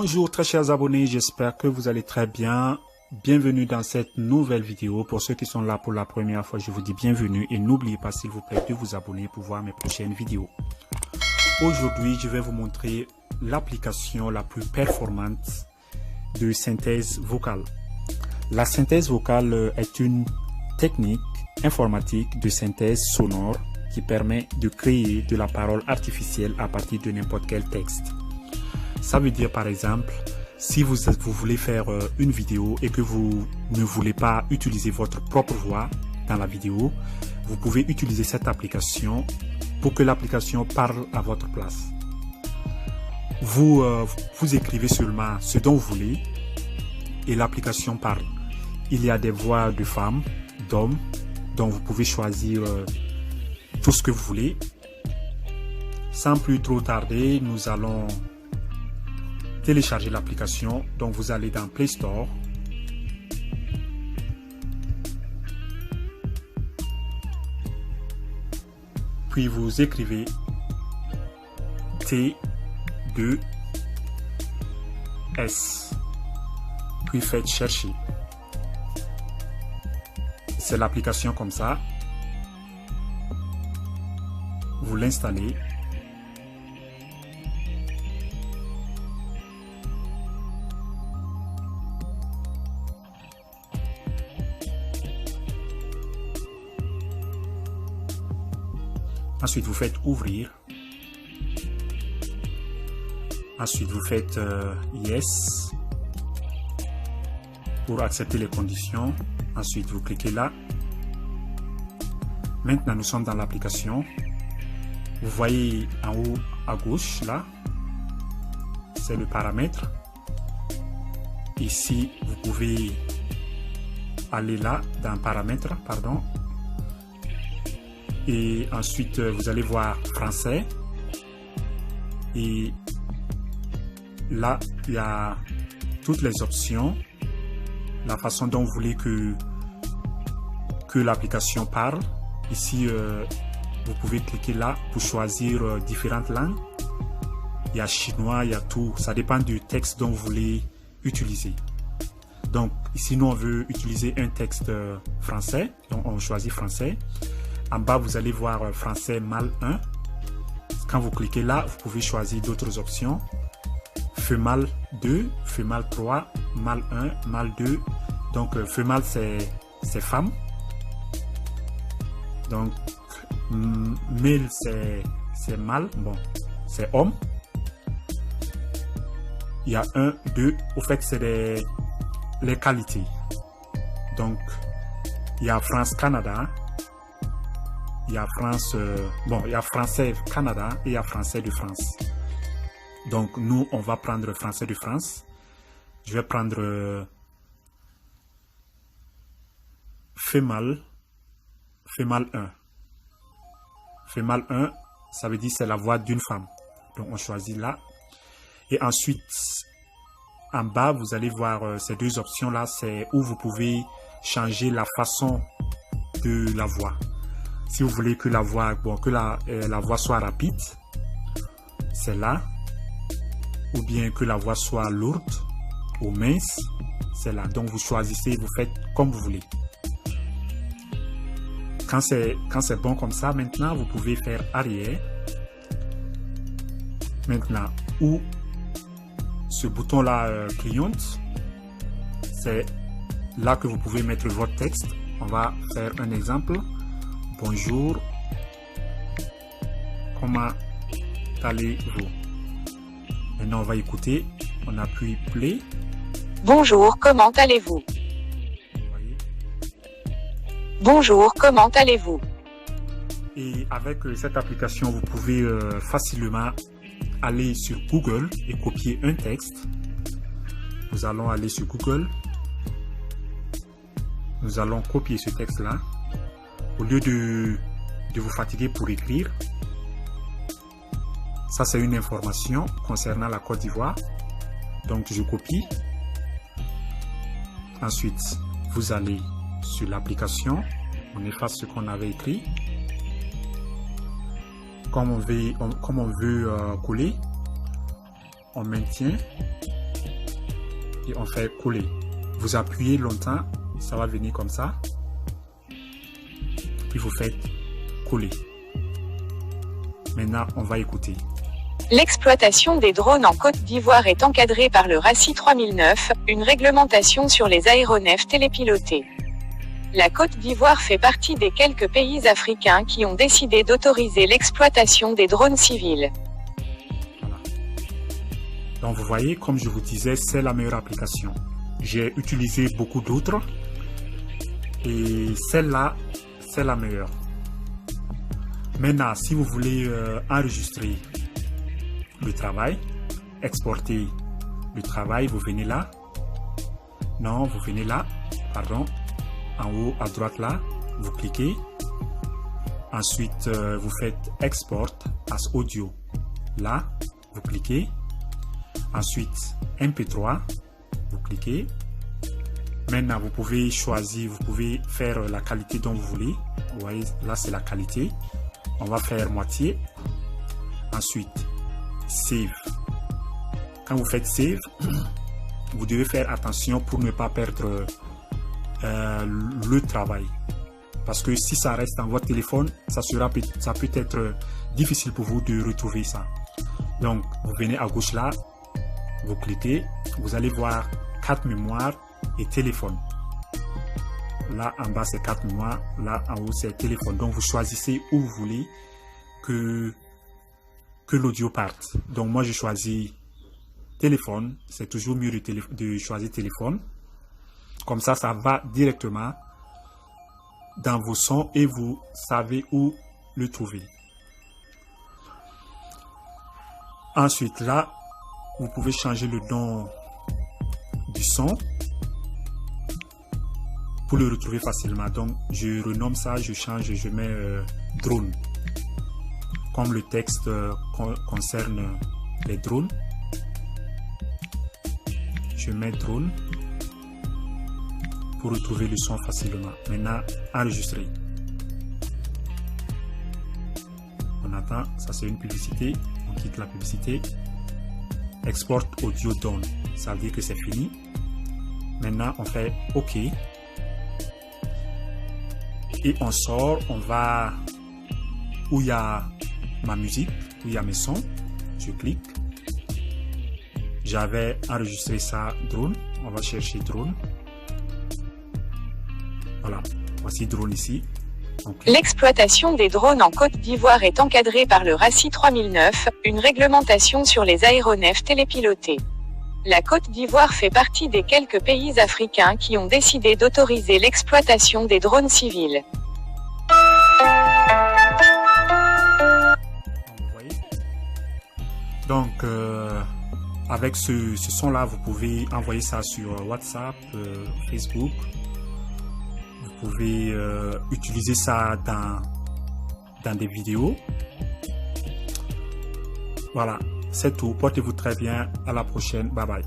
Bonjour très chers abonnés, j'espère que vous allez très bien. Bienvenue dans cette nouvelle vidéo. Pour ceux qui sont là pour la première fois, je vous dis bienvenue et n'oubliez pas s'il vous plaît de vous abonner pour voir mes prochaines vidéos. Aujourd'hui, je vais vous montrer l'application la plus performante de synthèse vocale. La synthèse vocale est une technique informatique de synthèse sonore qui permet de créer de la parole artificielle à partir de n'importe quel texte. Ça veut dire par exemple, si vous voulez faire une vidéo et que vous ne voulez pas utiliser votre propre voix dans la vidéo, vous pouvez utiliser cette application pour que l'application parle à votre place. Vous écrivez seulement ce dont vous voulez et l'application parle. Il y a des voix de femmes, d'hommes, donc vous pouvez choisir tout ce que vous voulez. Sans plus trop tarder, nous allons télécharger l'application. Donc vous allez dans Play Store, puis vous écrivez T2S, puis faites chercher. C'est l'application comme ça. Vous l'installez. Ensuite, vous faites ouvrir. Ensuite, vous faites Yes pour accepter les conditions. Ensuite, vous cliquez là. Maintenant, nous sommes dans l'application. Vous voyez en haut à gauche, là, c'est le paramètre. Ici, vous pouvez aller là, dans paramètres, pardon. Et ensuite, vous allez voir français. Et là, il y a toutes les options. La façon dont vous voulez que l'application parle. Ici, vous pouvez cliquer là pour choisir différentes langues. Il y a chinois, il y a tout. Ça dépend du texte dont vous voulez utiliser. Donc, ici, nous, on veut utiliser un texte français. Donc, on choisit français. En bas, vous allez voir français mal 1. Quand vous cliquez là, vous pouvez choisir d'autres options. Femelle 2, femelle 3, mal 1, mal 2. Donc, femelle, c'est femme. Donc, male, c'est mâle. Bon, c'est homme. Il y a 1, 2. Au fait, c'est les qualités. Donc, il y a France-Canada. Il y a France, il y a français Canada et il y a français de France. Donc, nous, on va prendre français de France. Je vais prendre femelle 1. Femelle 1, ça veut dire c'est la voix d'une femme. Donc, on choisit là. Et ensuite, en bas, vous allez voir ces deux options-là. C'est où vous pouvez changer la façon de la voix. Si vous voulez que la voix, la voix soit rapide, c'est là. Ou bien que la voix soit lourde ou mince, c'est là. Donc vous choisissez, vous faites comme vous voulez. Quand c'est bon comme ça, maintenant vous pouvez faire arrière. Maintenant, où ce bouton-là clignote, c'est là que vous pouvez mettre votre texte. On va faire un exemple. Bonjour, comment allez-vous? Maintenant, on va écouter. On appuie play. Bonjour, comment allez-vous? Bonjour, comment allez-vous? Et avec cette application, vous pouvez facilement aller sur Google et copier un texte. Nous allons aller sur Google. Nous allons copier ce texte-là. Au lieu de vous fatiguer pour écrire, ça c'est une information concernant la Côte d'Ivoire. Donc je copie. Ensuite, vous allez sur l'application. On efface ce qu'on avait écrit. Comme on veut coller, on maintient et on fait coller. Vous appuyez longtemps, ça va venir comme ça. Puis vous faites coller. Maintenant, on va écouter. L'exploitation des drones en Côte d'Ivoire est encadrée par le RACI 3009, une réglementation sur les aéronefs télépilotés. La Côte d'Ivoire fait partie des quelques pays africains qui ont décidé d'autoriser l'exploitation des drones civils. Voilà. Donc vous voyez, comme je vous disais, c'est la meilleure application. J'ai utilisé beaucoup d'autres et celle-là, c'est la meilleure. Maintenant, si vous voulez enregistrer le travail, exporter le travail, vous venez là. Non, vous venez là, pardon. En haut à droite là, vous cliquez. Ensuite, vous faites Export as Audio. Là, vous cliquez. Ensuite, MP3, vous cliquez. Maintenant, vous pouvez choisir, vous pouvez faire la qualité dont vous voulez. Vous voyez, là, c'est la qualité. On va faire moitié. Ensuite, Save. Quand vous faites Save, vous devez faire attention pour ne pas perdre le travail. Parce que si ça reste dans votre téléphone, ça peut être difficile pour vous de retrouver ça. Donc, vous venez à gauche là, vous cliquez, vous allez voir carte mémoire et téléphone. Là en bas c'est carte mémoire, là en haut c'est téléphone. Donc vous choisissez où vous voulez que l'audio parte. Donc moi je choisis téléphone, c'est toujours mieux de choisir téléphone. Comme ça va directement dans vos sons et vous savez où le trouver. Ensuite là, vous pouvez changer le nom du son pour le retrouver facilement. Donc je renomme ça, je change, je mets drone. Comme le texte concerne les drones, je mets drone pour retrouver le son facilement. Maintenant, enregistrer. On attend, ça c'est une publicité, on quitte la publicité. Export audio done, ça veut dire que c'est fini. Maintenant, on fait OK. Et on sort, on va où il y a ma musique, où il y a mes sons. Je clique. J'avais enregistré ça drone. On va chercher drone. Voilà, voici drone ici. L'exploitation des drones en Côte d'Ivoire est encadrée par le RACI 3009, une réglementation sur les aéronefs télépilotés. La Côte d'Ivoire fait partie des quelques pays africains qui ont décidé d'autoriser l'exploitation des drones civils. Donc, avec ce son-là, vous pouvez envoyer ça sur WhatsApp, Facebook. Vous pouvez utiliser ça dans des vidéos. Voilà, c'est tout. Portez-vous très bien. À la prochaine. Bye bye.